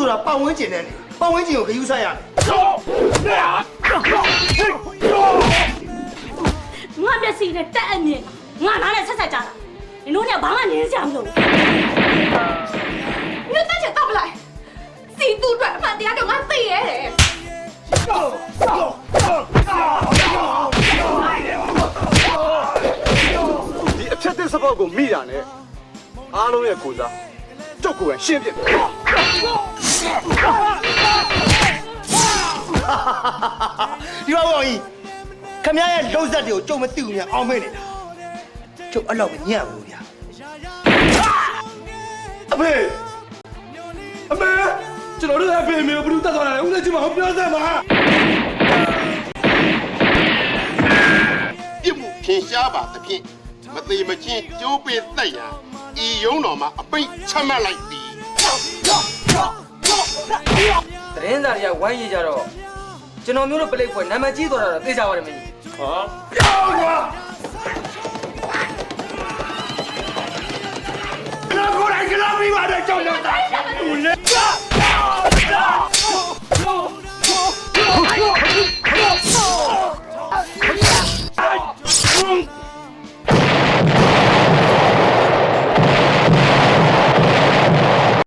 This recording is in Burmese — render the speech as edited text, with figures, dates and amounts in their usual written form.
ဆိုတာပတ်ဝန်းကျင်နဲ့ပတ်ဝန်းကျင်ကိုဂရုစိုက်ရတယ်ငါမျက်စိနဲ့တက်အမြင်ငါနားနဲ့ဆက်ဆက်ကြတာနင်တို့ကဘာမှနင်းစရာမလို你再去倒不来，吸毒转饭底下给我死爷嘞！ဒီအဖြတ်တဲ့စပေါက်ကိုမိတာနဲ့အားလုံးရဲ့ကိုစားကျုပ်ကိုယ်ရှင်းပြတယ်ဒီတော့ဘောကြီးခမရဲ့လုံးဆက်တွေကိုကျုံမသိဘူးများအောင်မေးနေတာကျုပ်အဲ့လောက်ညံ့ဘူးဗျာအမေကျွန်တော်တို့အဖေမေကိုဘယ်လိုတတ်သွားတာလဲဦးလေးကြီးမဟုတ်ပြောစမ်းပါပြစ်မှုထင်ရှားပါသဖြင့်မသေးမချင်းကျိုးပင်တက်ရန်ဤယုံတော်မှာအပိတ်ချမှတ်လိုက်သည် သတင်းစာတွေကဝိုင်းရကြတော့ကျွန်တော်မျိုးတို့ပလိတ်ခွဲနာမည်ကြီးသွားတာတော့သိကြပါတယ်မင်းကြီးဟာပြောကွာကျွန်တော်ကိုယ်တိုင်ကျွန်တော်ပြီးပါတယ်ကြောက်လို့